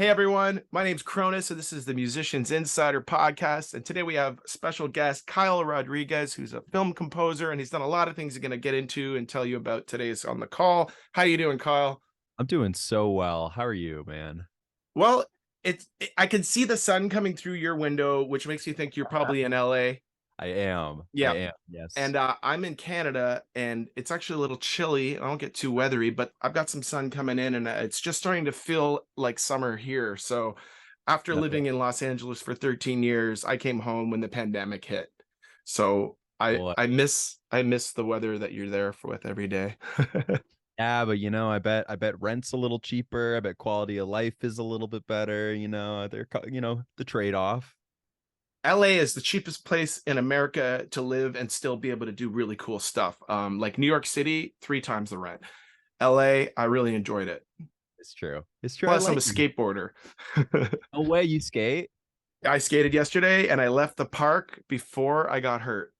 Hey everyone, my name's Kronis, and this is the Musicians Insider podcast. And today we have special guest Kyle Rodriguez, who's a film composer, and he's done a lot of things he's going to get into and tell you about today's on the call. How you doing, Kyle? I'm doing so well. How are you, man? Well, I can see the sun coming through your window, which makes me think you're probably in LA. I am. I Yeah, am. Yes. and I'm in Canada, and it's actually a little chilly. I don't get too weathery, but I've got some sun coming in, and it's just starting to feel like summer here. So, after No, living in Los Angeles for 13 years, I came home when the pandemic hit. So I well, I miss I miss the weather that you're there for with every day. yeah, but I bet rent's a little cheaper. I bet quality of life is a little bit better. The trade-off. LA is the cheapest place in America to live and still be able to do really cool stuff. Like New York City, 3 times the rent. LA, I really enjoyed it. It's true. It's true. I Plus, I'm a like you. skateboarder. No way you skate. I skated yesterday and I left the park before I got hurt.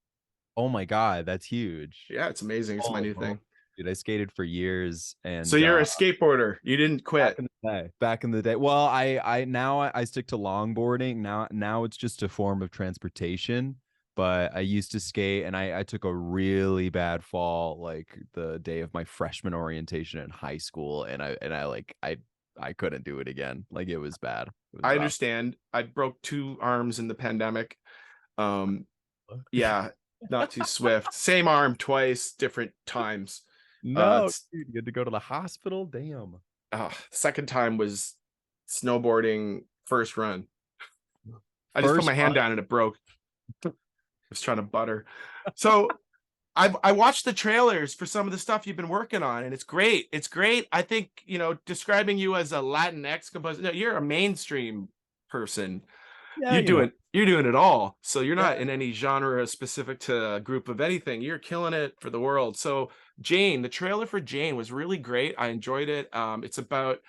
Oh my God, that's huge. Yeah, it's amazing. It's my Oh, new oh, thing. dude, I skated for years So and you're a skateboarder. You didn't back quit. in the day. Back in the day. Well, I stick to longboarding. Now it's just a form of transportation. But I used to skate and I took a really bad fall like the day of my freshman orientation in high school and I couldn't do it again. Like it was bad. It was I rough. understand. I broke 2 arms in the pandemic. Um, yeah, not too swift. Same arm twice, different times. No, It's dude, you had to go to the hospital. Damn. second time was snowboarding first run. I just put First my hand down and it broke. I was trying to butter. So I watched the trailers for some of the stuff you've been working on, and it's great. It's great. I think, describing you as a Latinx composer, no, you're a mainstream person. yeah, You're doing it all. So you're yeah, not in any genre specific to a group of anything. You're killing it for the world. So Jane, the trailer for Jane was really great. I enjoyed it. It's about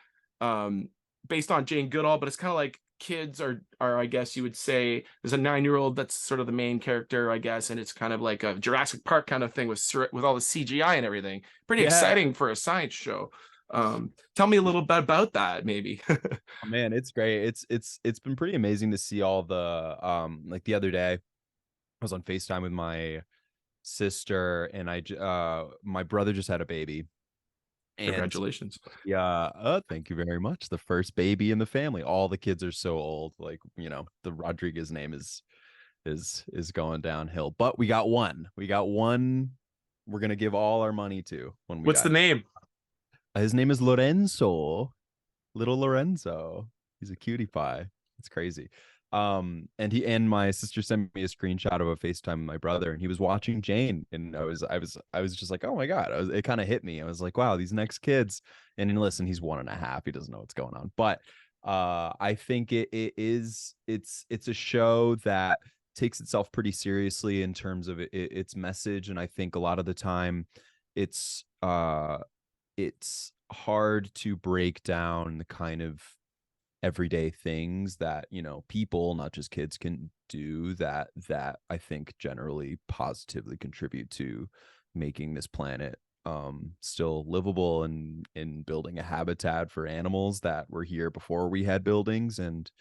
um based on Jane Goodall, but it's kind of like kids are I guess you would say there's a 9-year-old that's sort of the main character, I guess, and it's kind of like a Jurassic Park kind of thing with all the CGI and everything. Pretty yeah. exciting for a science show. Tell me a little bit about that, maybe. Oh, man, it's great. It's been pretty amazing to see all the like the other day I was on FaceTime with my sister and my brother just had a baby. And Congratulations. yeah, thank you very much. The first baby in the family. All the kids are so old. Like, the Rodriguez name is going downhill. But we got one. We got one we're gonna give all our money to when we What's the got name? his name is Lorenzo. Little Lorenzo. He's a cutie pie. It's crazy. And my sister sent me a screenshot of a FaceTime with my brother, and he was watching Jane, and I was just like, oh my God. It kind of hit me. I was like, wow, these next kids. And then listen, he's 1.5. He doesn't know what's going on. But I think it's a show that takes itself pretty seriously in terms of its message. And I think a lot of the time it's it's hard to break down the kind of everyday things that people, not just kids, can do that I think generally positively contribute to making this planet still livable and in building a habitat for animals that were here before we had buildings. And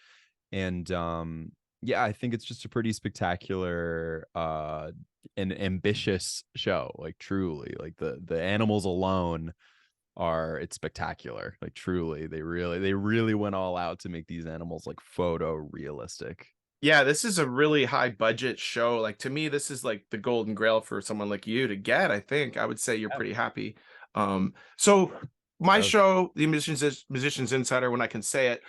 yeah, I think it's just a pretty spectacular and ambitious show. Like truly, like the animals alone it's spectacular. Like truly, they really went all out to make these animals like photo realistic. Yeah, this is a really high budget show. Like to me, this is like the golden grail for someone like you to get. I think I would say you're Yeah, pretty happy. So my so show, the Musicians Insider, when I can say it,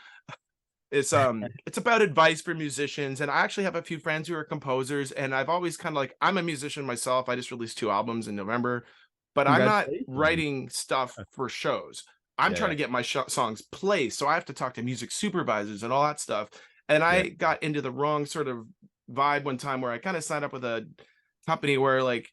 it's about advice for musicians. And I actually have a few friends who are composers, and I've always kind of like I'm a musician myself. I just released 2 albums in November, but I'm not congratulations. writing stuff for shows. I'm Yeah, trying yeah, to get my songs placed, so I have to talk to music supervisors and all that stuff. And yeah. I got into the wrong sort of vibe one time where I kind of signed up with a company where like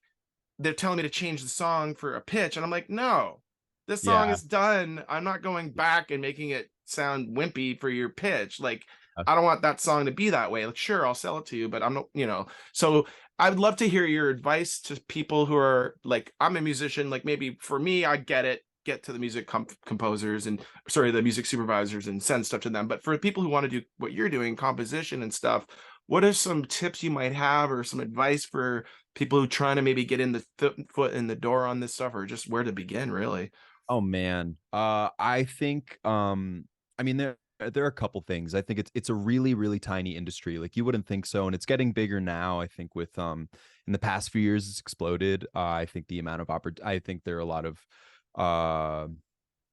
they're telling me to change the song for a pitch, and I'm like, no, this song Yeah. is done. I'm not going back and making it sound wimpy for your pitch. Like, Uh, I don't want that song to be that way. Like, sure, I'll sell it to you, but I'm not. So I would love to hear your advice to people who are like, I'm a musician. Like, maybe for me, I get it. get to the music composers and sorry, the music supervisors and send stuff to them. But for people who want to do what you're doing, composition and stuff, what are some tips you might have or some advice for people who trying to maybe get in the foot in the door on this stuff or just where to begin, really? Oh man. I think I mean there are a couple things. I think it's a really really tiny industry. Like you wouldn't think so, and it's getting bigger now. I think with in the past few years it's exploded. I think the amount of I think there are a lot of I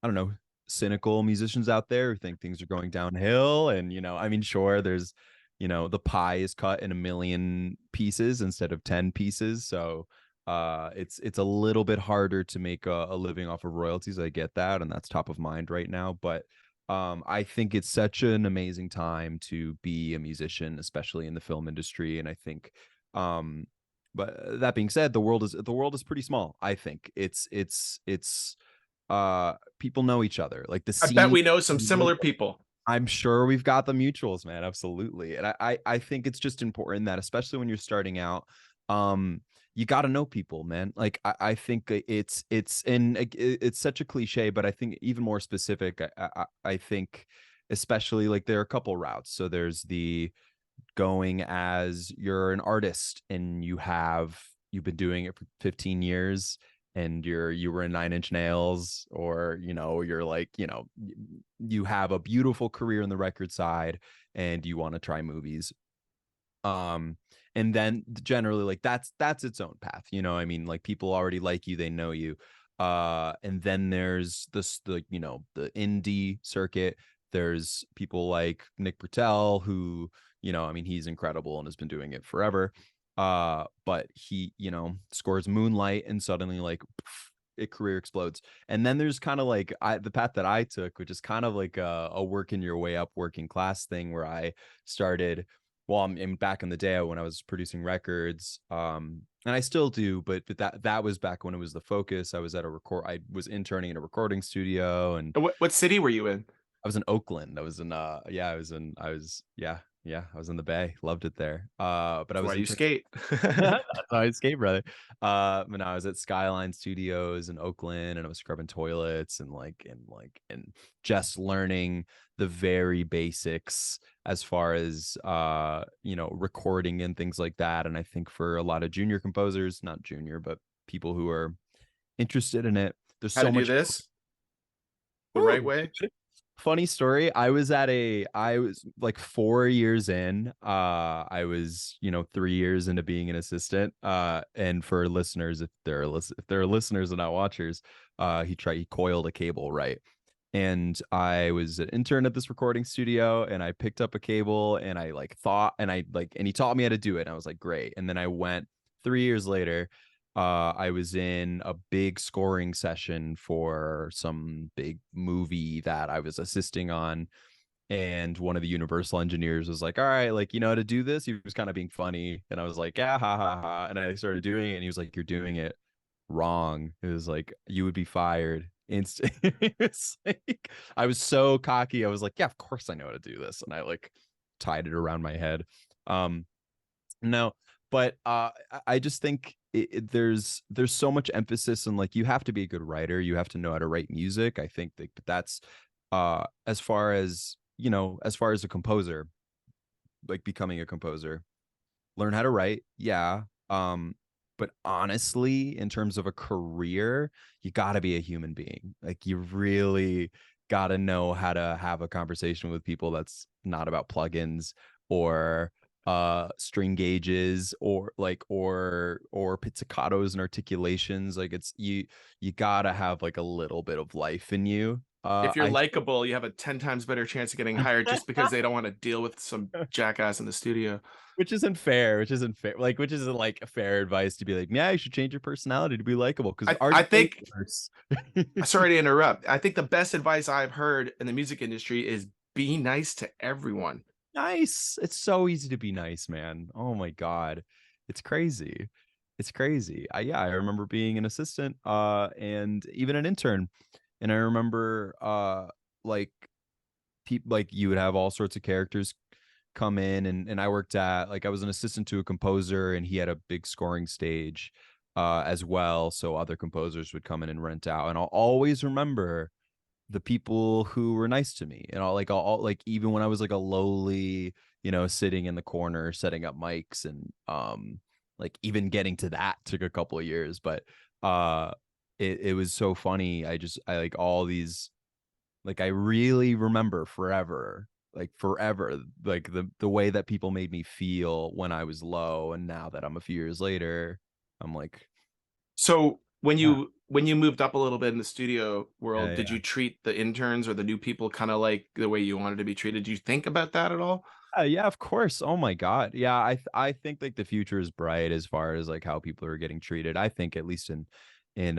don't know, cynical musicians out there who think things are going downhill. And, I mean, sure, there's, the pie is cut in a million pieces instead of 10 pieces. So it's a little bit harder to make a living off of royalties. I get that, and that's top of mind right now. But I think it's such an amazing time to be a musician, especially in the film industry. And I think but that being said, the world is pretty small. I think it's people know each other, like the I bet scene. we know some similar people. I'm sure we've got the mutuals, man. Absolutely. And I think it's just important that, especially when you're starting out, um you got to know people, man. Like I think it's such a cliche, but I think even more specific, I think especially like there are a couple routes. So there's the going as you're an artist and you've been doing it for 15 years, and you were in Nine Inch Nails, or you're like, you have a beautiful career in the record side and you want to try movies. um and then generally, like, that's its own path. I mean, like, people already like you, they know you. And then there's the indie circuit. There's people like Nick Bertel, who, I mean, he's incredible and has been doing it forever. But he, scores Moonlight, and suddenly, like, career explodes. And then there's kind of like the path that I took, which is kind of like a working your way up, working class thing, where I started. Well, I'm back in the day when I was producing records, and I still do, but that was back when it was the focus. I was interning in a recording studio, and What city were you in? I was in Oakland. I was in yeah, I was in the Bay. Loved it there. But I That's why was you interning. skate. That's how I skate, brother. When I was at Skyline Studios in Oakland, and I was scrubbing toilets, and just learning the very basics as far as recording and things like that. And I think for a lot of junior composers, not junior, but people who are interested in it, there's How to so do much. this the right Ooh, way? funny story. I was like 4 years in. I was, 3 years into being an assistant. And for listeners, if there are listeners and not watchers, he coiled a cable, right? And I was an intern at this recording studio, and I picked up a cable, and I like thought, and he taught me how to do it. And I was like, great. And then I went 3 years later. I was in a big scoring session for some big movie that I was assisting on. And one of the Universal engineers was like, all right, like, you know how to do this? He was kind of being funny. And I was like, yeah, ha, ha, ha. And I started doing it. And he was like, you're doing it wrong. It was like, you would be fired. It's like, I was so cocky. I was like, yeah, of course I know how to do this. And I like tied it around my head. Um, no, but I just think there's so much emphasis on, like, you have to be a good writer, you have to know how to write music. I think that's as far as a composer, like becoming a composer, learn how to write, yeah. But honestly, in terms of a career, you got to be a human being. Like, you really got to know how to have a conversation with people that's not about plugins, or string gauges, or pizzicatos and articulations. Like, you got to have like a little bit of life in you. If you're I likable, you have a 10 times better chance of getting hired just because they don't want to deal with some jackass in the studio. which isn't fair, like, which isn't like fair advice to be like, yeah, you should change your personality to be likable, because I ours is way think worse. sorry to interrupt. I think the best advice I've heard in the music industry is be nice to everyone. Nice. It's so easy to be nice, man. Oh my God. It's crazy. It's crazy. I remember being an assistant, and even an intern. And I remember like people, like, you would have all sorts of characters come in, and I worked at, like, I was an assistant to a composer, and he had a big scoring stage. as well. So other composers would come in and rent out. And I'll always remember the people who were nice to me. And I'll like, even when I was like a lowly, sitting in the corner setting up mics, and like even getting to that took a couple of years. But it was so funny. I like all these, like I really remember forever, like the way that people made me feel when I was low. And now that I'm a few years later, I'm like, So yeah, when you moved up a little bit in the studio world, did yeah, you treat the interns or the new people kind of like the way you wanted to be treated? Did you think about that at all? yeah, of course. Oh my God. Yeah, I think like the future is bright as far as like how people are getting treated. I think at least in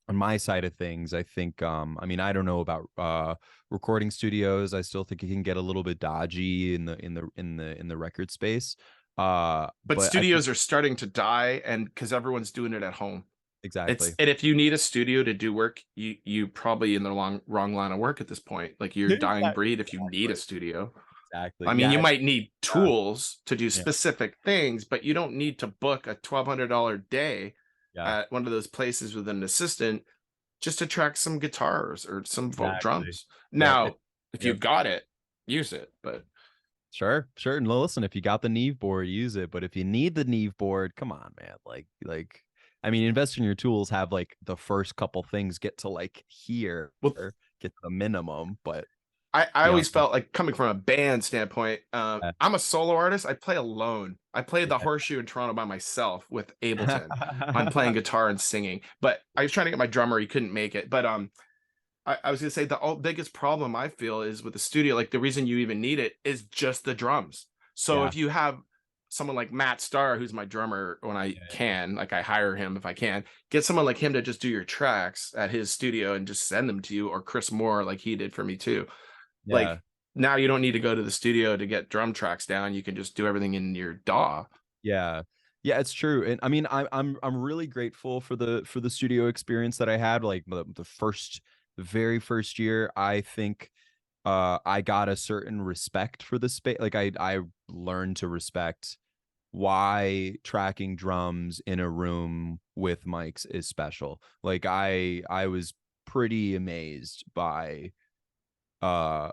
on my side of things, I think I mean, I don't know about recording studios. I still think it can get a little bit dodgy in the record space. But But I think studios are starting to die, and because everyone's doing it at home. It's exactly. and if you need a studio to do work, you probably in the wrong line of work at this point. Like you're a dying breed if you need a Exactly. studio. Exactly. I mean, you Yeah, might need yeah, tools to do yeah, specific things, but you don't need to book a $1,200 day yeah, at one of those places with an assistant just to track some guitars or some exactly. drums. Yep. Now, if Yep. you've got it, use it. But Sure, sure. And listen, if you got the Neve board, use it. But if you need the Neve board, come on, man. I mean, invest in your tools. Have like the first couple things get to like here, well, get to the minimum. But I beyond always felt like coming from a band standpoint, that, I'm a solo artist. I play alone. I played the yeah, Horseshoe in Toronto by myself with Ableton on playing yeah, guitar and singing. But I was trying to get my drummer. He couldn't make it. But I was gonna say the biggest problem I feel is with the studio. Like the reason you even need it is just the drums. So yeah, if you have someone like Matt Starr, who's my drummer when I yeah, can, like I hire him if I can, get someone like him to just do your tracks at his studio and just send them to you, or Chris Moore, like he did for me too. Like yeah, now you don't need to go to the studio to get drum tracks down. You can just do everything in your DAW. yeah. Yeah, it's true. And I mean, I'm really grateful for the studio experience that I had. Like the very first year, I think I got a certain respect for the space. Like I learned to respect why tracking drums in a room with mics is special. Like I was pretty amazed by uh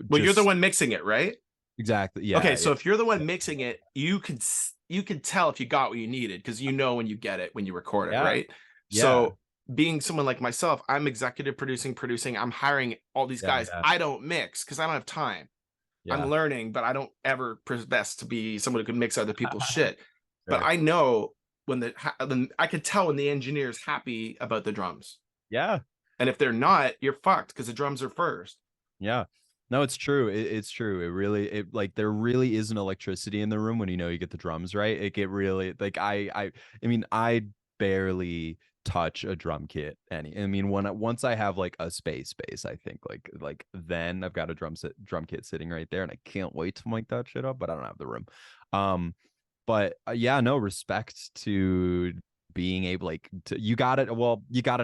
Well, you're the just one mixing it, right? exactly. Okay, Yeah, yeah, so if you're the one mixing it, you can tell if you got what you needed because you know when you get it when you record it, yeah, right? yeah, So being someone like myself, I'm executive producing. I'm hiring all these yeah, guys. yeah, I don't mix because I don't have time. I'm yeah. learning, but I don't ever profess to be someone who can mix other people's shit. But Sure. I know when I can tell when the engineer's happy about the drums, Yeah, and if they're not, you're fucked because the drums are first. yeah. No, it's true. It's true. It like there really is an electricity in the room when you get the drums right. It get really like I mean I barely touch a drum kit I mean once I have like a space I think like then I've got a drum kit sitting right there and I can't wait to mic that shit up, but I don't have the room. Um but yeah, no, respect to being able like to you got to know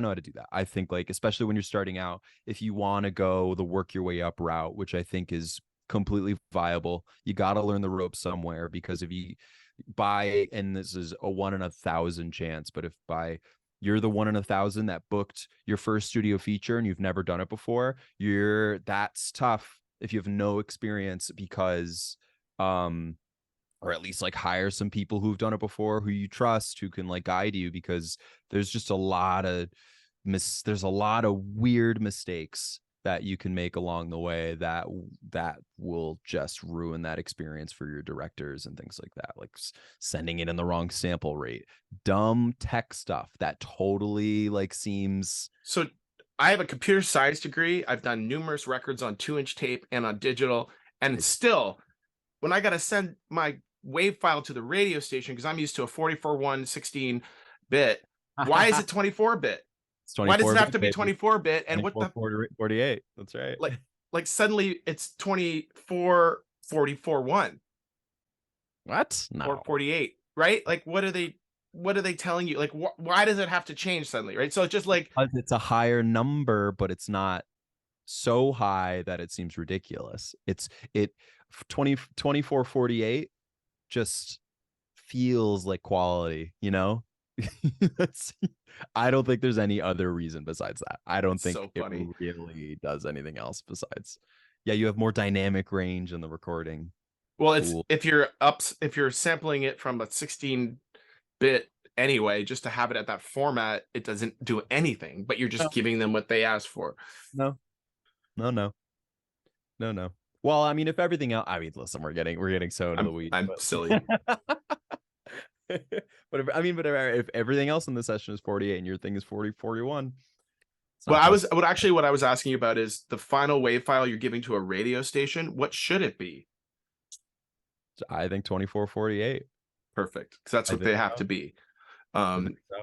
how to do that. I think like especially when you're starting out, if you want to go the work your way up route, which I think is completely viable, you got to learn the ropes somewhere. Because if you by and this is a 1 in 1,000 chance, but if by you're the 1 in 1,000 that booked your first studio feature and you've never done it before, that's tough if you have no experience. Because um or at least like hire some people who've done it before, who you trust, who can like guide you. Because there's just a lot of there's a lot of weird mistakes that you can make along the way that will just ruin that experience for your directors and things like that, like sending it in the wrong sample rate, dumb tech stuff that totally like seems So I have a computer science degree. I've done numerous records on 2-inch tape and on digital. And still, when I got to send my wave file to the radio station, because I'm used to a 44.1 16-bit, why is it 24-bit? it's Why does 24 it have bit to be baby, 24-bit? And what 24 the 40, 48. That's right. like suddenly it's 24 44.1 What? or No. 48, right? Like what are they telling you? Like why does it have to change suddenly, right? So it's just like Because it's a higher number, but it's not so high that it seems ridiculous. It 20 24 48 just feels like quality, you know? That's, I don't think there's any other reason besides that. I don't It's think so it funny. really does anything else besides, yeah, you have more dynamic range in the recording. Well, it's Cool. if you're sampling it from a 16-bit anyway, just to have it at that format, it doesn't do anything, but you're just No, giving them what they asked for. no, no, no, no, no. Well, I mean, if everything else, I mean, listen, we're getting so into the weeds, I'm silly. but but if, I mean, but if everything else in the session is 48 and your thing is 40, 41, it's Well, not just, what I was asking you about is the final wave file you're giving to a radio station. What should it be? I think 24, 48. Perfect, because that's I what think they have so. to be. I think Um, so. In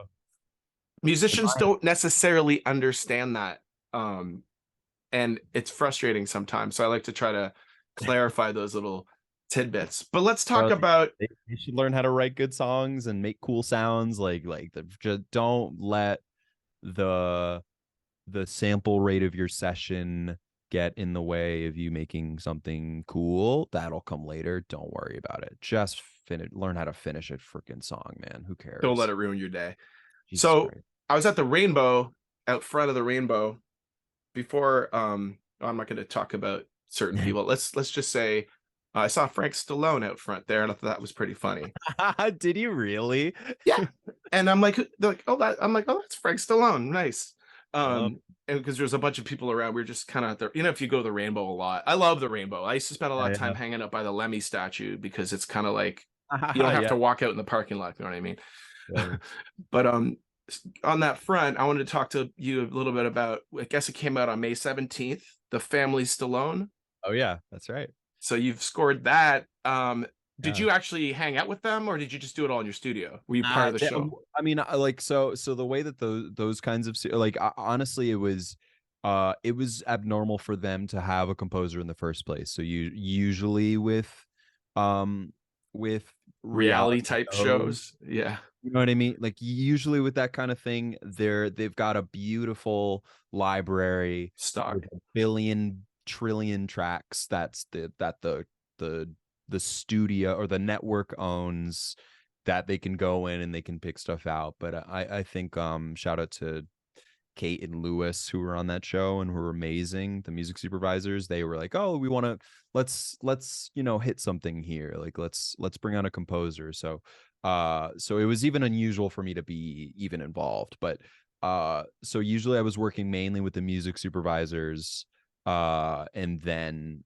musicians my, don't necessarily understand that, and it's frustrating sometimes. So I like to try to clarify those little tidbits. But let's talk bro, about. they should learn how to write good songs and make cool sounds. Just don't let the sample rate of your session get in the way of you making something cool. That'll come later. Don't worry about it. Just finish, learn how to finish a freaking song, man. Who Don't let cares? it ruin your day. Jesus So Christ. I was at the Rainbow, out front of the Rainbow before. I'm not going to talk about certain people. Let's just say I saw Frank Stallone out front there, and I thought that was pretty funny. Did you really? Yeah, and I'm like, they're like, oh, that. I'm like, oh, that's Frank Stallone. Nice. Oh, And because there's a bunch of people around, we are just kind of there. You know, if you go to the Rainbow a lot, I love the Rainbow. I used to spend a lot of time yeah. hanging out by the Lemmy statue because it's kind of like you don't have Yeah. to walk out in the parking lot. You know what I mean? Yeah. But on that front, I wanted to talk to you a little bit about. I guess it came out on May 17th, the Family Stallone. Oh yeah, that's right. So you've scored that. Did Yeah. you actually hang out with them, or did you just do it all in your studio? Were you part of the show? I mean, like, so the way that those kinds of like, honestly, it was abnormal for them to have a composer in the first place. So you usually with Reality reality type shows, shows? Yeah, you know what I mean? Like, usually with that kind of thing, they've got a beautiful library with stock. a billion trillion tracks the the studio or the network owns, that they can go in and they can pick stuff out. But I think shout out to Kate and Lewis, who were on that show and who were amazing. The music supervisors, they were like, "Oh, we want to let's hit something here. Like, let's bring on a composer." So it was even unusual for me to be even involved. But so usually I was working mainly with the music supervisors, and then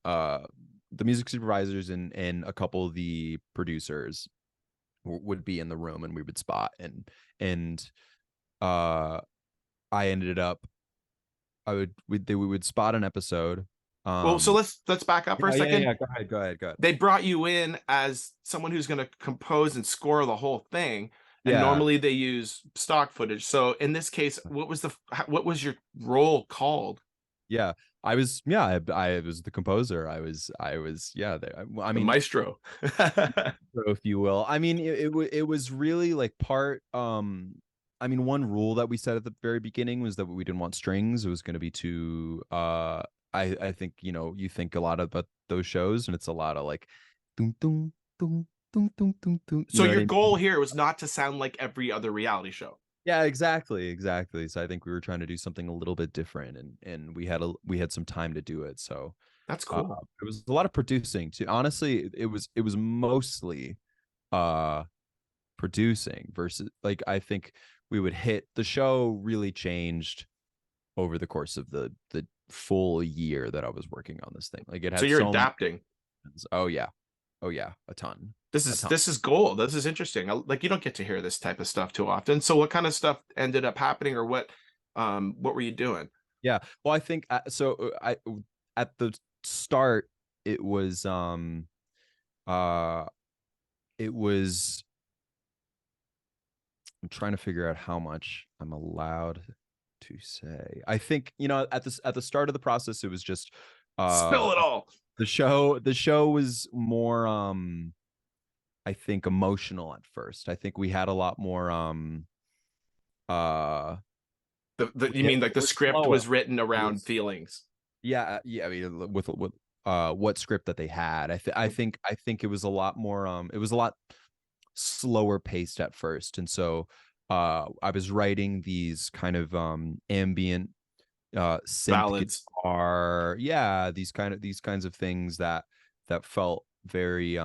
the music supervisors and a couple of the producers would be in the room, and we would spot, and uh I ended up, we would spot an episode. Well, so Um, let's back up for a yeah, yeah, second. yeah. Go ahead, go ahead, go ahead. They brought you in as someone who's going to compose and score the whole thing, and Yeah, normally they use stock footage. So in this case, what was your role called? yeah. I was the composer. Yeah. I The mean, maestro. if you will. I mean, it was really like part. I mean, one rule that we set at the very beginning was that we didn't want strings. It was going to be too. I think you think a lot about those shows, and it's a lot of like, dun dun dun dun dun dun dun. You So know what your I goal mean? here was not to sound like every other reality show. Yeah, exactly, exactly. So I think we were trying to do something a little bit different, and we had some time to do it. So That's cool. it was a lot of producing too. Honestly, it was mostly uh producing versus, like, I think we would hit the show really changed over the course of the full year that I was working on this thing. Like, it So had you're so many. adapting. Oh yeah, oh yeah, a ton, This a is ton. this is gold. This is interesting. Like you don't get to hear this type of stuff too often. So what kind of stuff ended up happening, or what were you doing? Yeah. Well, I think I at the start it was uh it was I'm trying to figure out how much I'm allowed to say. I think, at the start of the process, it was just uh Spill it all. the show was more I think emotional at first. I think we had a lot more uh You mean like it the was script slower. was written It around was feelings? Yeah, I mean, with what script that they had. I think it was a lot more it was a lot slower paced at first. And so I was writing these kind of ambient synth Ballads. guitar, yeah, these kinds of things that felt very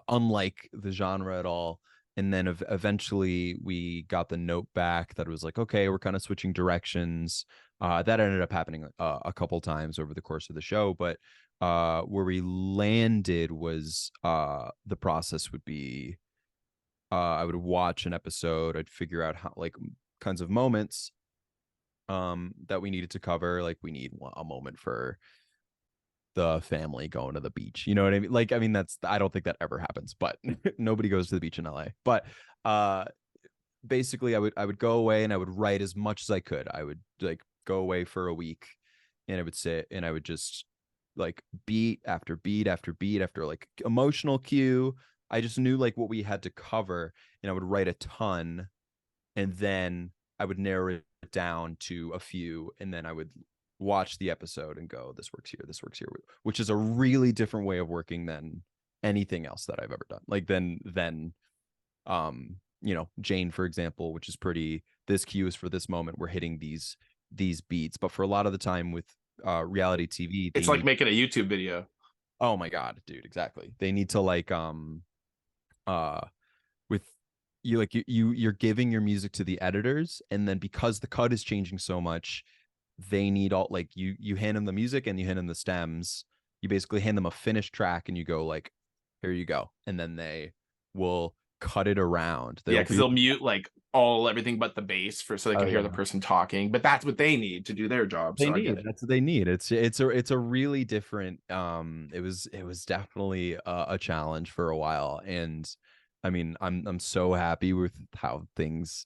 unlike the genre at all. And then eventually we got the note back that was like, okay, we're kind of switching directions. That ended up happening a couple times over the course of the show, but where we landed was the process would be I would watch an episode, I'd figure out how like kinds of moments that we needed to cover. Like we need a moment for the family going to the beach. You know what I mean? Like, I mean, that's, I don't think that ever happens, but nobody goes to the beach in LA. But uh basically I would go away and I would write as much as I could. I would like go away for a week and I would sit and I would just like beat after beat after beat after like emotional cue. I just knew like what we had to cover and I would write a ton and then I would narrow it down to a few and then I would watch the episode and go, this works here, which is a really different way of working than anything else that I've ever done. Like then you know, Jane, for example, which is pretty, this cue is for this moment, we're hitting these beats. But for a lot of the time with reality TV, It's they like need, making a YouTube video. oh my God, dude, exactly. They need to like uh with you like you're giving your music to the editors, and then because the cut is changing so much, they need all like you hand them the music and you hand them the stems. You basically hand them a finished track and you go like, here you go, and then they will cut it around. Yeah, They'll because do, they'll mute like all everything but the bass for so they oh can hear yeah, the person talking. But that's what they need to do their job. they So I get need, it. that's what they need. It's a really different it was definitely a challenge for a while. And I mean, I'm so happy with how things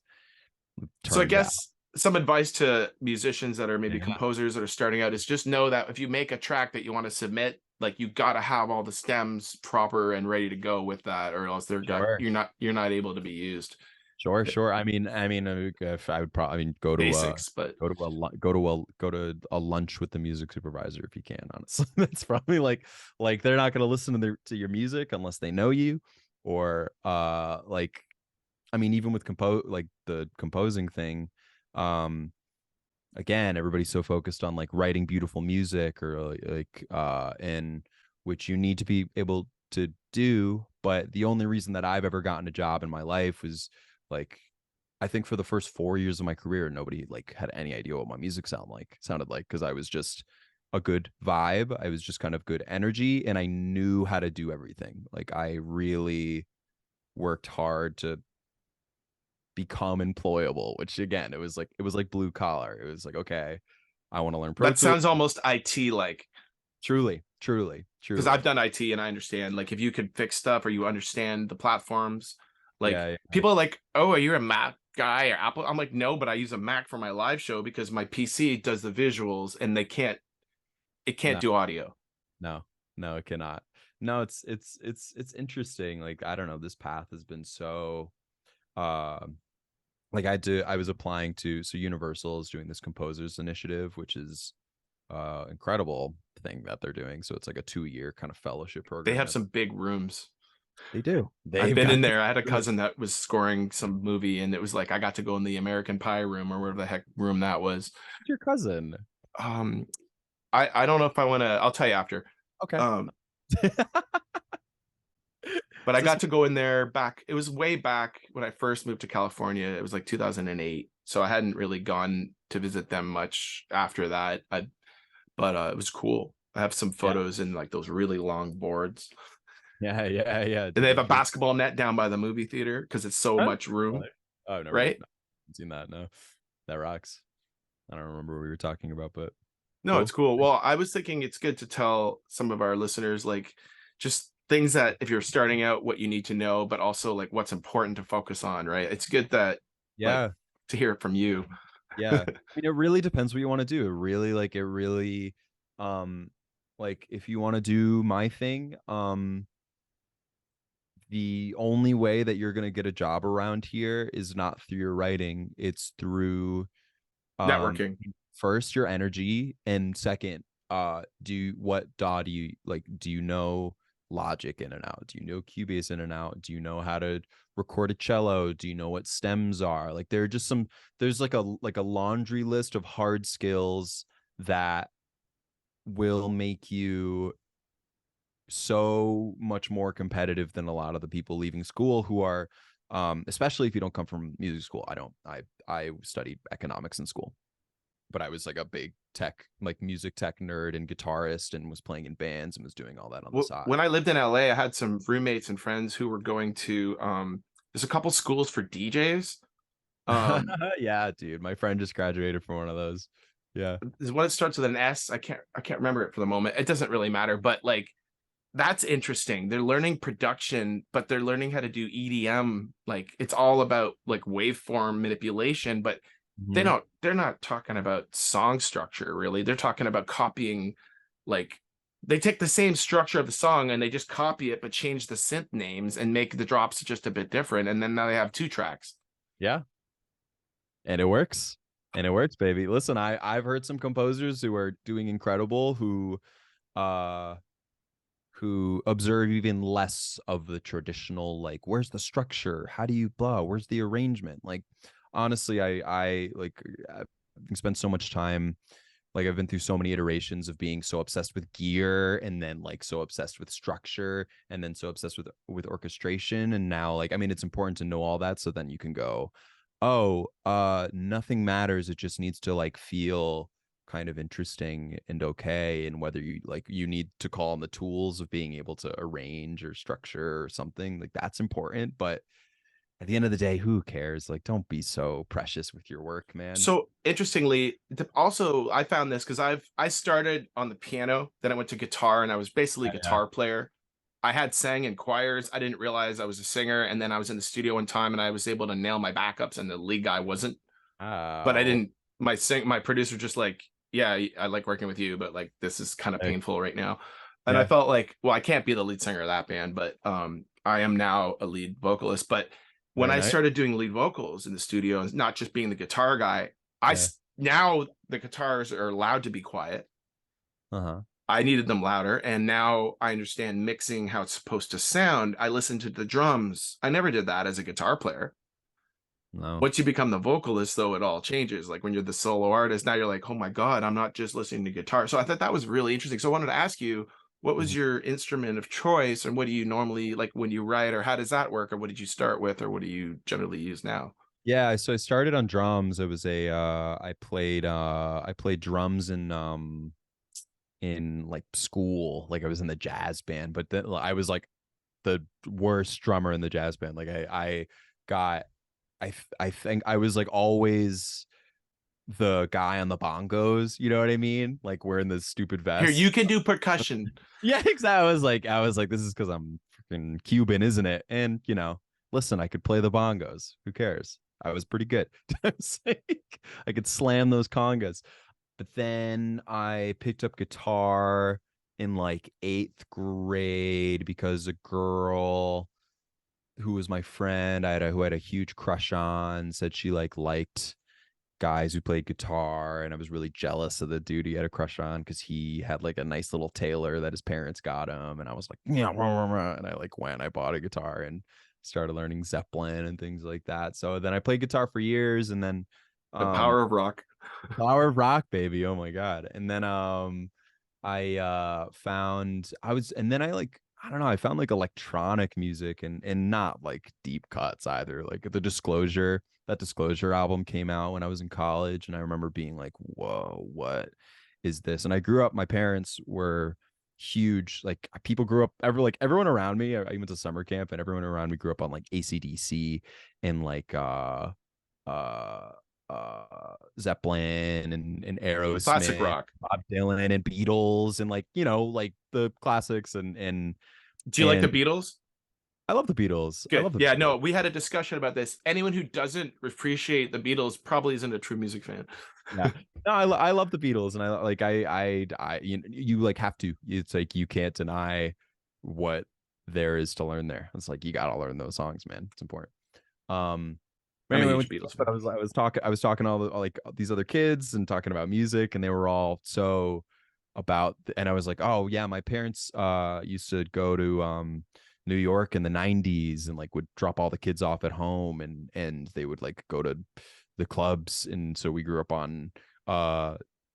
So I turned out. guess some advice to musicians that are maybe Yeah, composers that are starting out is just know that if you make a track that you want to submit, like you got to have all the stems proper and ready to go with that, or else sure. you're not able to be used. Sure, sure. I mean, if I would probably, I mean, Basics, but go to a lunch with the music supervisor if you can. Honestly, that's probably like they're not going to listen to your music unless they know you, or like, I mean, even with like the composing thing, um, again, everybody's so focused on like writing beautiful music or and which you need to be able to do. But the only reason that I've ever gotten a job in my life was like, I think for the first 4 years of my career, nobody like had any idea what my music sounded like, because I was just a good vibe. I was just kind of good energy and I knew how to do everything. Like I really worked hard to become employable, which again, it was like blue collar. It was like, okay, I want to learn Pro that Tools. sounds almost IT like, Truly, truly, because truly. I've done IT and I understand like if you could fix stuff or you understand the platforms, like Yeah, yeah. people are like, oh, are you a Mac guy or Apple? I'm like, no, but I use a Mac for my live show because my PC does the visuals and it can't No, do audio. no, no, it cannot. No, it's interesting. Like, I don't know, this path has been so like I was applying to, so Universal is doing this composers initiative, which is incredible thing that they're doing. So it's like a 2 year kind of fellowship They program have that some big rooms. they do. I've They've been in got there. I had a cousin that was scoring some movie, and it was like I got to go in the American Pie room or whatever the heck room that was. your cousin. Um, I don't know if I want to. I'll tell you after. Okay. Um, but I Is this got to go in there back. It was way back when I first moved to California. It was like 2008, so I hadn't really gone to visit them much after that. But it was cool. I have some yeah. photos in like those really long boards, Yeah, yeah, yeah, and dude. they have a Those are basketball net down by the movie theater because it's so huh? much room, Really? Oh, I've never right? seen that. No, that rocks. I don't remember what we were talking about, but No, it's cool. cool. Well, I was thinking it's good to tell some of our listeners like just things that if you're starting out, what you need to know, but also like what's important to focus on, right? It's good that like Yeah, to hear it from you. yeah. I mean, it really depends what you want to do. It really, um, like if you want to do my thing, the only way that you're gonna get a job around here is not through your writing. It's through um Networking. first your energy, and second, do what do you like, do you know Logic in and out? Do you know Cubase in and out? Do you know how to record a cello? Do you know what stems are? Like there are just some, there's like a laundry list of hard skills that will make you so much more competitive than a lot of the people leaving school who are especially if you don't come from music school. I studied economics in school, but I was like a big tech, like music tech nerd and guitarist, and was playing in bands and was doing all that on the side. When I lived in LA, I had some roommates and friends who were going to there's a couple schools for DJs. Um Yeah, dude, my friend just graduated from one of those. Yeah. is one that starts with an S. I can't remember it for the moment. It doesn't really matter, but like that's interesting. They're learning production, but they're learning how to do EDM. Like it's all about like waveform manipulation, but Mhm. they're not talking about song structure really. They're talking about copying, like they take the same structure of the song and they just copy it but change the synth names and make the drops just a bit different, and then now they have two tracks. Yeah, and it works. And it works, baby. Listen, I've heard some composers who are doing incredible uh who observe even less of the traditional, like where's the structure, how do you blah, where's the arrangement. Like honestly, I like I've spent so much time, like I've been through so many iterations of being so obsessed with gear, and then like so obsessed with structure, and then so obsessed with orchestration. And now, like, I mean, it's important to know all that so then you can go, oh, nothing matters, it just needs to like feel kind of interesting and okay. And whether you like, you need to call on the tools of being able to arrange or structure or something, like that's important. But at the end of the day, who cares? Like, don't be so precious with your work, man. So interestingly, also I found this because I started on the piano, then I went to guitar, and I was basically a Yeah. guitar player. I had sang in choirs. I didn't realize I was a singer, and then I was in the studio one time and I was able to nail my backups, and the lead guy wasn't. But I Oh, didn't. My producer just like, yeah, I like working with you, but like this is kind of like, painful right now. And I yeah, felt like, well, I can't be the lead singer of that band, but I am now a lead vocalist. But when very I nice. started doing lead vocals in the studio and not just being the guitar guy, Yeah. now the guitars are allowed to be quiet. Uh-huh. I needed them louder, and now I understand mixing, how it's supposed to sound. I listen to the drums. I never did that as a guitar player. No. Once you become the vocalist, though, it all changes. Like when you're the solo artist, now you're like, oh my God, I'm not just listening to guitar. So I thought that was really interesting. So I wanted to ask you, what was Mhm. your instrument of choice, and what do you normally like when you write, or how does that work, or what did you start with, or what do you generally use now? Yeah, so I started on drums. It was a I played drums in like school. Like I was in the jazz band, but then I was like the worst drummer in the jazz band. Like I got I think I was like always the guy on the bongos, you know what I mean? Like wearing the stupid Here, you vests. can do percussion. Yeah, exactly. I was like, this is because I'm freaking Cuban, isn't it? And listen, I could play the bongos. Who cares? I was pretty good. I was like, I could slam those congas. But then I picked up guitar in like eighth grade because a girl who was my friend, who had a huge crush on, said she like liked guys who played guitar, and I was really jealous of the dude he had a crush on because he had like a nice little Taylor that his parents got him. And I was like, yeah, and I like went, I bought a guitar and started learning Zeppelin and things like that. So then I played guitar for years, and then The um power of rock. power of rock, baby. Oh my god. And then and then I like, I don't know, I found like electronic music, and not like deep cuts either. Like that Disclosure album came out when I was in college, and I remember being like, whoa, what is this? And I grew up, my parents were huge, like people grew up, everyone around me. I went to summer camp, and everyone around me grew up on like AC/DC and like uh Zeppelin and Classic Aerosmith, rock. Bob Dylan and Beatles, and like, like the classics, Do you like the and Beatles? I love the Beatles. I Good. love the Yeah, Beatles. no, we had a discussion about this. Anyone who doesn't appreciate the Beatles probably isn't a true music fan. Yeah. No, I love the Beatles, and I like you like have to. It's like you can't deny what there is to learn there. It's like you gotta learn those songs, man. It's important. But I'm a anyway, huge Beatles fan. I was talking to all like these other kids and talking about music, and they were all so and I was like, oh yeah, my parents used to go to New York in the 90s and like would drop all the kids off at home, and they would like go to the clubs, and so we grew up on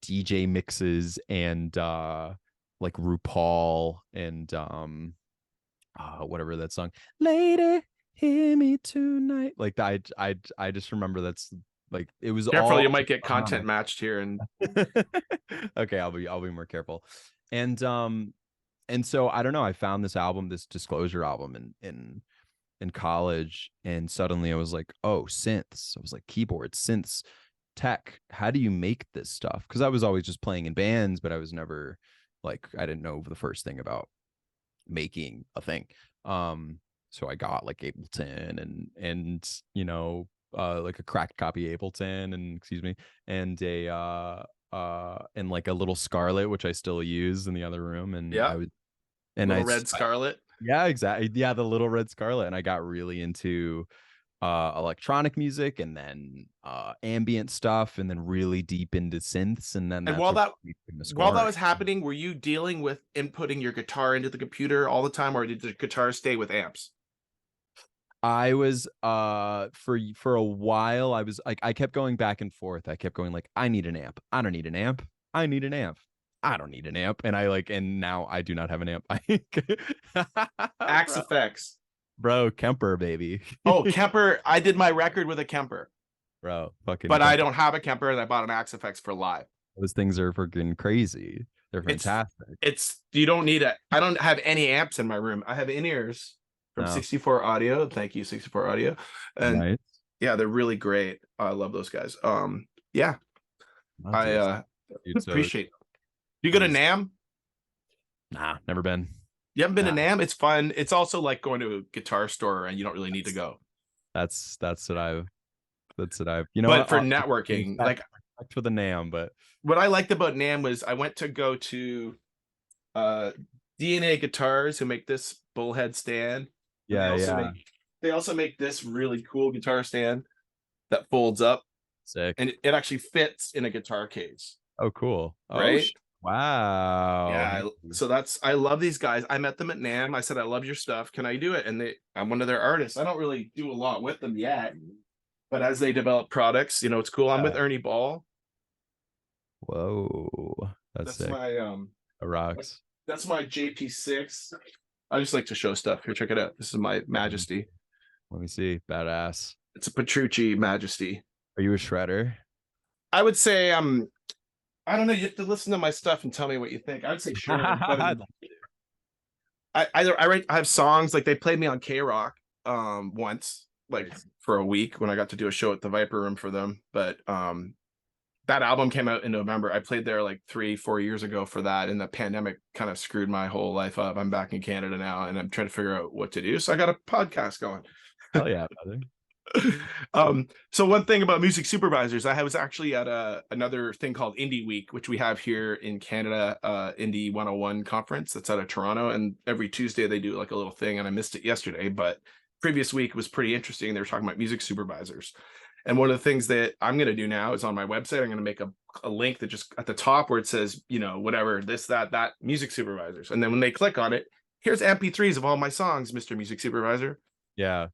DJ mixes and like RuPaul and whatever that song, Lady Hear Me Tonight, like I just remember that's like it was Careful, you all might get content on. matched here. And Okay, I'll be more careful. And and so I don't know, I found this album, this Disclosure album in college, and suddenly I was like, oh, synths. I was like, keyboards, synths, tech. How do you make this stuff? Because I was always just playing in bands, but I was never like, I didn't know the first thing about making a thing. So I got like Ableton and like a cracked copy Ableton, and excuse me, and a and like a little Scarlett, which I still use in the other room. And yeah, I was and little red I Scarlet. yeah, exactly. Yeah, the little red Scarlet. And I got really into electronic music, and then ambient stuff, and then really deep into synths, and then And that's what the while that scoring. was happening, were you dealing with inputting your guitar into the computer all the time, or did the guitar stay with amps? I was for a while I was like, I kept going back and forth. I kept going like, I need an amp. I don't need an amp. I need an amp. I don't need an amp. And I like, and now I do not have an amp. Axe bro, Effects. bro, Kemper baby. Oh, Kemper. I did my record with a Kemper, Bro, fucking but I Kemper. don't have a Kemper, and I bought an Axe Effects for live. Those things are freaking crazy. They're It's fantastic. you don't need a. I don't have any amps in my room. I have in-ears from No, 64 Audio. Thank you, 64 Audio. And nice. yeah, they're really great. I love those guys. Yeah, Oh, I dude, so appreciate. You go to those, Nam? nah, never been. You haven't been to Nah, Nam? It's fun. It's also like going to a guitar store, and you don't really need to go. that's what I've you know But what? for Respect, networking, like respect for the Nam, but what I liked about Nam was I went to go to uh DNA Guitars, who make this bullhead stand, and yeah, yeah. they also make this really cool guitar stand that folds up, Sick. and it actually fits in a guitar case, Oh, cool. Oh, right? wow. Yeah, so that's I love these guys. I met them at Nam. I said I love your stuff. Can I do it? And I'm one of their artists. I don't really do a lot with them yet, but as they develop products, it's cool. I'm with Yeah. Ernie Ball. Whoa, that's That's sick. my It rocks. that's my JP6. I just like to show stuff. Here, check it out. This is my Majesty. Let me see. Badass. It's a Petrucci Majesty. Are you a shredder? I would say I don't know. You have to listen to my stuff and tell me what you think. I would say sure, but I have songs like they played me on K Rock once, like for a week when I got to do a show at the Viper Room for them. But that album came out in November. I played there like 3-4 years ago for that, and the pandemic kind of screwed my whole life up. I'm back in Canada now, and I'm trying to figure out what to do. So I got a podcast going. Hell yeah, brother. So one thing about music supervisors, I was actually at another thing called Indie Week, which we have here in Canada, Indie 101 conference that's out of Toronto, and every Tuesday they do like a little thing, and I missed it yesterday, but previous week was pretty interesting. They were talking about music supervisors, and one of the things that I'm going to do now is on my website, I'm going to make a link that just at the top where it says, whatever, this, that music supervisors, and then when they click on it, here's MP3s of all my songs, Mr. Music Supervisor. Yeah.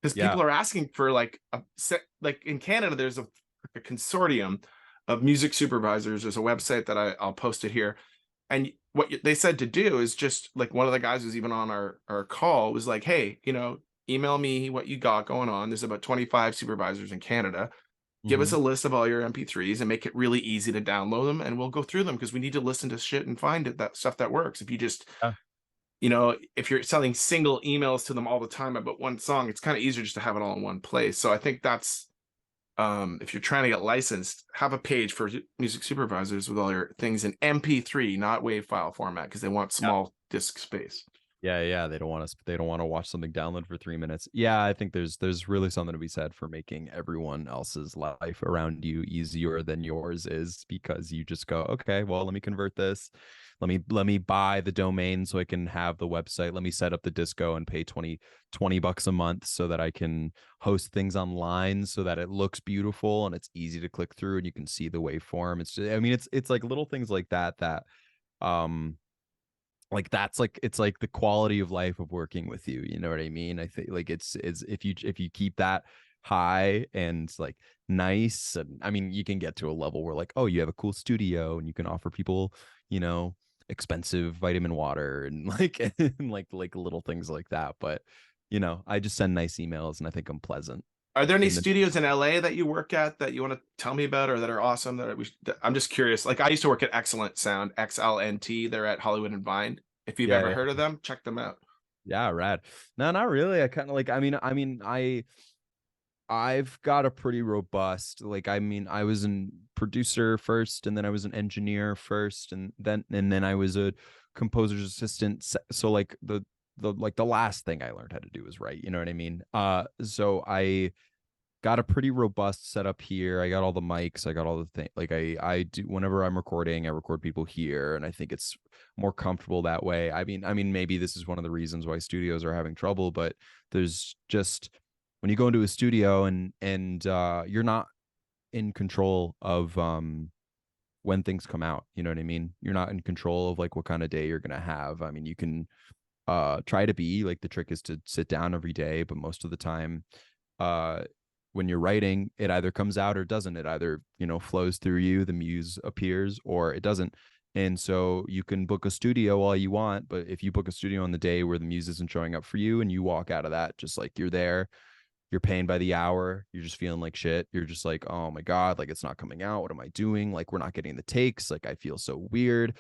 Because people are asking for like a set, like in Canada, there's a consortium of music supervisors. There's a website that I'll post it here. And what they said to do is just like one of the guys who's even on our call was like, hey, email me what you got going on. There's about 25 supervisors in Canada. Give us a list of all your MP3s and make it really easy to download them. And we'll go through them because we need to listen to shit and find that stuff that works. If you just if you're sending single emails to them all the time about one song, it's kind of easier just to have it all in one place. So I think that's if you're trying to get licensed, have a page for music supervisors with all your things in MP3, not WAV file format, because they want small disk space. Yeah, they don't want to watch something download for 3 minutes. Yeah, I think there's really something to be said for making everyone else's life around you easier than yours is, because you just go, okay, well, let me convert this. Let me buy the domain so I can have the website. Let me set up the disco and pay 20 bucks a month so that I can host things online so that it looks beautiful and it's easy to click through and you can see the waveform. It's just, I mean, it's like little things like that like that's like it's like the quality of life of working with you, you know what I mean? I think like it's if you keep that high and like nice, and I mean you can get to a level where like, oh, you have a cool studio and you can offer people, you know, expensive vitamin water and like and like little things like that. But you know, I just send nice emails and I think I'm pleasant. Are there any And then studios in LA that you work at that you wanna tell me about or that are awesome that I'm just curious. Like, I used to work at Excellent Sound, XLNT, they're at Hollywood and Vine. If you've ever yeah, heard of them, check them out. yeah, rad. No, not really. I kind of like, I've got a pretty robust, like, I mean, I was a producer first, and then I was an engineer first, and then I was a composer's assistant. So like the last thing I learned how to do was write, you know what I mean? So I got a pretty robust setup here. I got all the mics, I got all the thing. Like I do, whenever I'm recording, I record people here, and I think it's more comfortable that way. I mean maybe this is one of the reasons why studios are having trouble, but there's just when you go into a studio and you're not in control of when things come out, you know what I mean? You're not in control of like what kind of day you're gonna have. I mean, you can try to be like, the trick is to sit down every day, but most of the time uh when you're writing, it either comes out or doesn't. It either, you know, flows through you, the muse appears, or it doesn't. And so you can book a studio all you want, but if you book a studio on the day where the muse isn't showing up for you and you walk out of that just like you're there, you're paying by the hour, you're just feeling like shit, you're just like, oh my god, like it's not coming out, what am I doing, like we're not getting the takes, like I feel so weird,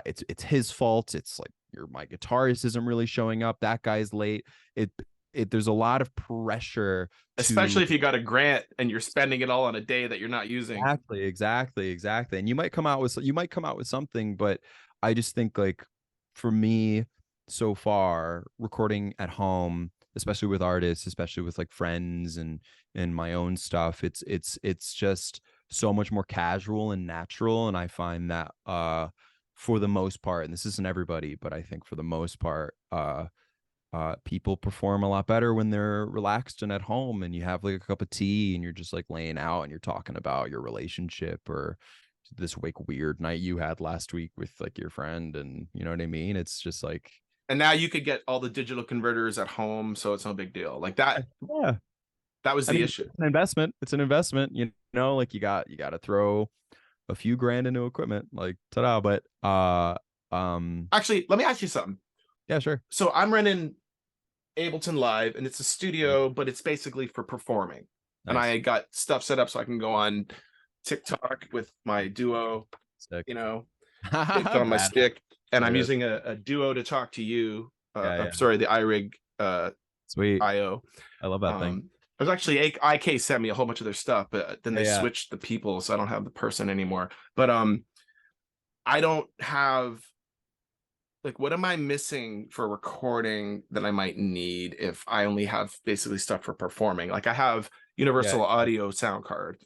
it's his fault, it's like my guitarist isn't really showing up, that guy's late, it there's a lot of pressure to Especially if you got a grant and you're spending it all on a day that you're not using. exactly, and you might come out with something, but I just think like for me so far recording at home, especially with artists, especially with like friends and my own stuff, it's just so much more casual and natural, and I find that for the most part, and this isn't everybody, but I think for the most part people perform a lot better when they're relaxed and at home, and you have like a cup of tea and you're just like laying out and you're talking about your relationship or this like weird night you had last week with like your friend, and you know what I mean, it's just like And now you could get all the digital converters at home, so it's no big deal. Like that yeah, that was I the mean issue. it's an investment, you know, like you got to throw a few grand into equipment, like ta-da. But Actually, let me ask you something. yeah, sure. So I'm running Ableton Live, and it's a studio, but it's basically for performing. And Nice. I got stuff set up so I can go on TikTok with my Duo, Sick. you know, it's on my Bad. stick, and There I'm it is. using a Duo to talk to you. Yeah, I'm yeah. sorry, the iRig Sweet. IO. I love that thing. I was actually IK sent me a whole bunch of their stuff, but then Yeah, they yeah. switched the people, so I don't have the person anymore. But I don't have, like, what am I missing for recording that I might need if I only have basically stuff for performing? Like I have Yeah. Universal Audio sound card.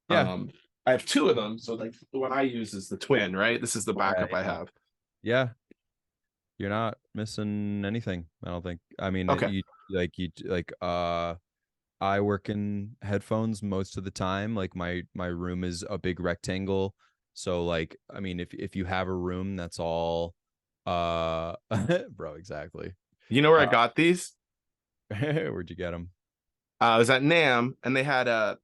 Yeah. Um, I have two of them, so like the one I use is the twin, right? This is the Yeah. backup I have. Yeah. You're not missing anything, I don't think. I mean, Okay. you like I work in headphones most of the time. Like my room is a big rectangle. So like, I mean, if you have a room that's all bro, exactly. You know where I Uh got these? where'd you get them? I was at NAM and they had a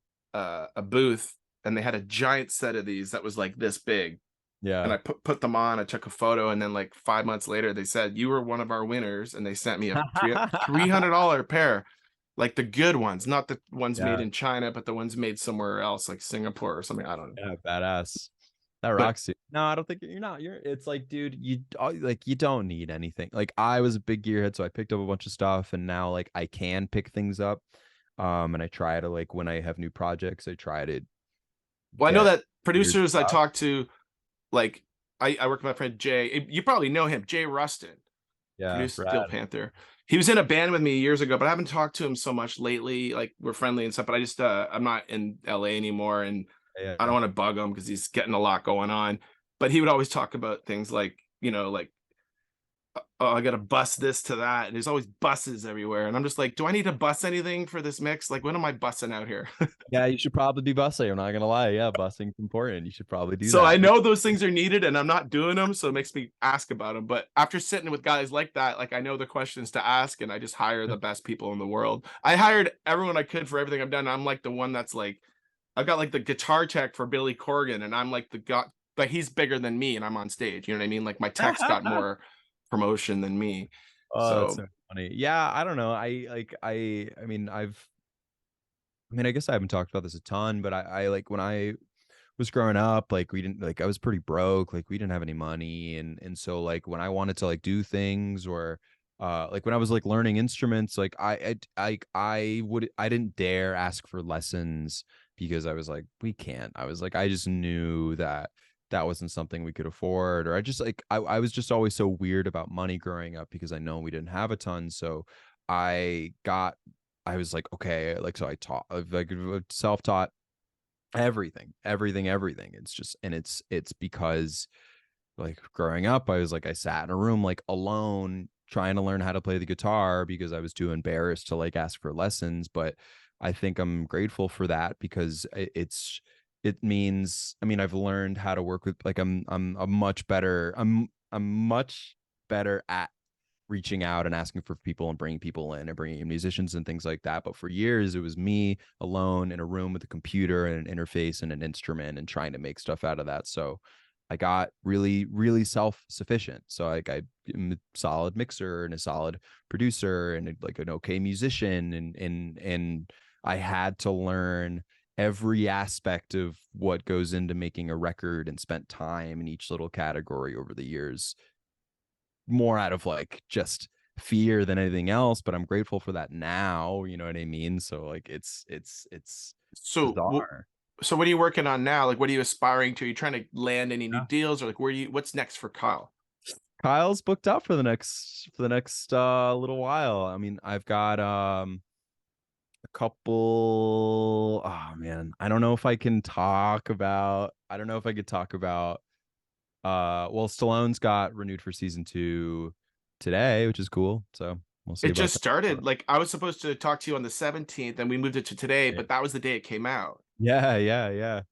booth and they had a giant set of these that was like this big. And Yeah. I put them on. I took a photo, and then like 5 months later, they said you were one of our winners, and they sent me a $300 pair, like the good ones, not the ones made Yeah. in China, but the ones made somewhere else, like Singapore or something. I don't know. Yeah, badass. That But rocks you. No, I don't think you're not. It's like, dude, like you don't need anything. Like I was a big gearhead, so I picked up a bunch of stuff, and now like I can pick things up. And I try to like when I have new projects, I try to well, I know get that weird producers I stuff. talked to, like I work with my friend Jay. You probably know him, Jay Rustin, Yeah, produced Steel rad. Panther. He was in a band with me years ago, but I haven't talked to him so much lately. Like we're friendly and stuff, but I just I'm not in LA anymore, and Yeah, I don't yeah. want to bug him because he's getting a lot going on. But he would always talk about things like, like oh, I gotta bus this to that, and there's always buses everywhere, and I'm just like, do I need to bus anything for this mix? Like, when am I bussing out here? Yeah, you should probably be bussing. I'm not gonna lie. Yeah, bussing's important. You should probably do So I that. know those things are needed, and I'm not doing them, so it makes me ask about them. But after sitting with guys like that, like I know the questions to ask, and I just hire the best people in the world. I hired everyone I could for everything I've done. I'm like the one that's like, I've got like the guitar tech for Billy Corgan, and I'm like the guy, but he's bigger than me, and I'm on stage. You know what I mean? Like my tech's got more promotion than me. Oh, that's So so funny. Yeah, I don't know. I mean, I guess I haven't talked about this a ton, but I like when I was growing up, like we didn't like I was pretty broke, like we didn't have any money, and so like when I wanted to like do things or like when I was like learning instruments, like I didn't dare ask for lessons because I was like we can't. I was like I just knew that that wasn't something we could afford, or I just like I was just always so weird about money growing up because I know we didn't have a ton. So I got I was like okay, like so I taught like self-taught everything. It's just and it's because like growing up I was like I sat in a room like alone trying to learn how to play the guitar because I was too embarrassed to like ask for lessons. But I think I'm grateful for that because it means I mean I've learned how to work with like I'm much better at reaching out and asking for people and bringing people in and bringing in musicians and things like that. But for years, it was me alone in a room with a computer and an interface and an instrument and trying to make stuff out of that. So I got really, really self-sufficient. So like I am a solid mixer and a solid producer and like an okay musician and I had to learn every aspect of what goes into making a record and spent time in each little category over the years more out of like just fear than anything else, but I'm grateful for that now, you know what I mean? So like it's so bizarre. so what are you working on now? Like what are you aspiring to? Are you trying to land any new Yeah. deals, or like where you what's next for Kyle? Kyle's booked out for the next little while. I mean, I've got a couple oh man, I don't know if I could talk about well, Stallone's got renewed for season 2 today, which is cool. So we'll see It about just that. started. Like I was supposed to talk to you on the 17th and we moved it to today, Yeah. but that was the day it came out. Yeah.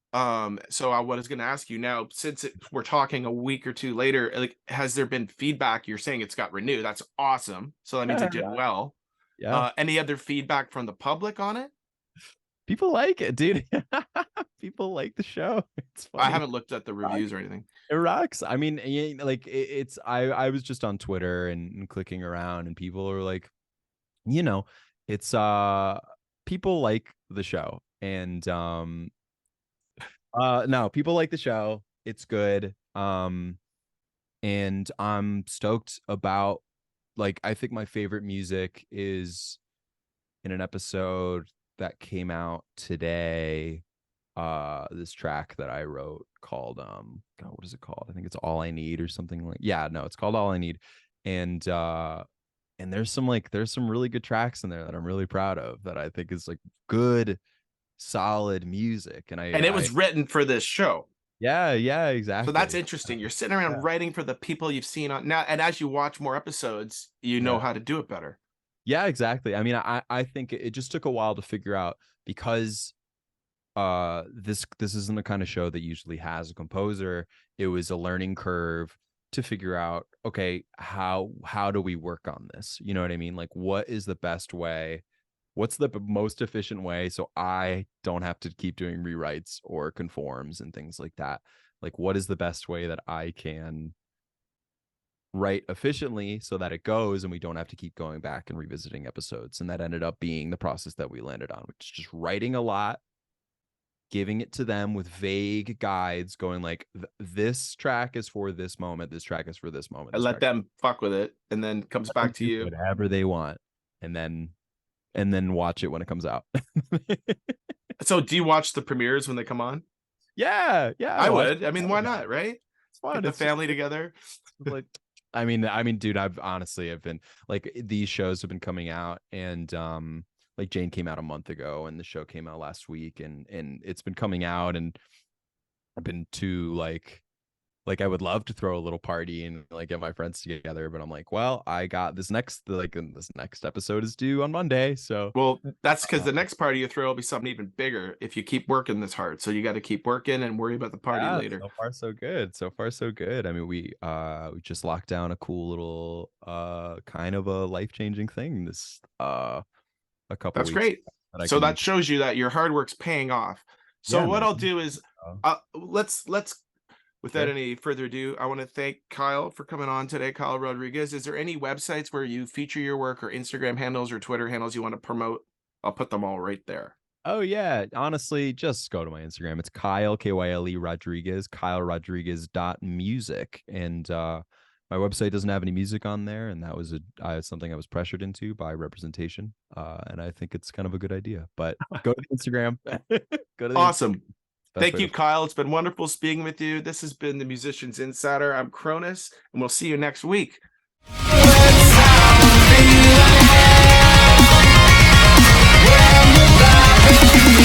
So I was going to ask you now, since we're talking a week or two later, like, has there been feedback? You're saying it's got renewed. That's awesome. So that means Yeah. it did well. Yeah. Any other feedback from the public on it? People like it, dude. People like the show. It's I funny. haven't looked at the Rock- reviews or anything. It rocks. I mean, like it's I was just on Twitter and clicking around and people are like, you know, it's people like the show. And no, people like the show. It's good. And I'm stoked about like I think my favorite music is in an episode that came out today. This track that I wrote called God, what is it called? I think it's All I Need or something like yeah, no, it's called All I Need. And there's some really good tracks in there that I'm really proud of that I think is like good, solid music. And And it I was written for this show. yeah, So that's exactly. interesting. You're sitting around Yeah. writing for the people you've seen on now, and as you watch more episodes, you know Yeah. how to do it better. Yeah, exactly. I mean, I think it just took a while to figure out because this isn't the kind of show that usually has a composer. It was a learning curve to figure out okay, how do we work on this, you know what I mean? Like what is the best way, what's the most efficient way so I don't have to keep doing rewrites or conforms and things like that. Like what is the best way that I can write efficiently so that it goes and we don't have to keep going back and revisiting episodes. And that ended up being the process that we landed on, which is just writing a lot, giving it to them with vague guides going like this track is for this moment, this track is for this moment, And this let track them fuck with it, and then comes let them back to do you. whatever they want and then watch it when it comes out. So do you watch the premieres when they come on? Yeah, I I watched would. I mean, all why of that. not, right? It's fun. Get the It's just family like together. like I mean, dude, I've been like these shows have been coming out and like Jane came out a month ago and the show came out last week and it's been coming out and I've been too like Like I would love to throw a little party and like get my friends together, but I'm like, well, I got this next episode is due on Monday, so Well, that's because uh, the next party you throw will be something even bigger if you keep working this hard. So you got to keep working and worry about the party yeah, later. so far so good. So far so good. I mean, we just locked down a cool little kind of a life-changing thing this a couple That's weeks great. that I So can that shows you that your hard work's paying off. So yeah, what I'll man. do is Uh, let's without sure. any further ado, I want to thank Kyle for coming on today, Kyle Rodriguez. Is there any websites where you feature your work or Instagram handles or Twitter handles you want to promote? I'll put them all right there. Oh yeah, honestly, just go to my Instagram. It's Kyle Kyle Rodriguez, Kyle Rodriguez music, and my website doesn't have any music on there, and that was something I was pressured into by representation, and I think it's kind of a good idea. But go to the Instagram, go to the Instagram. Awesome. Best Thank way you, to. Kyle. It's been wonderful speaking with you. This has been the Musicians Insider. I'm Kronis, and we'll see you next week. When will I be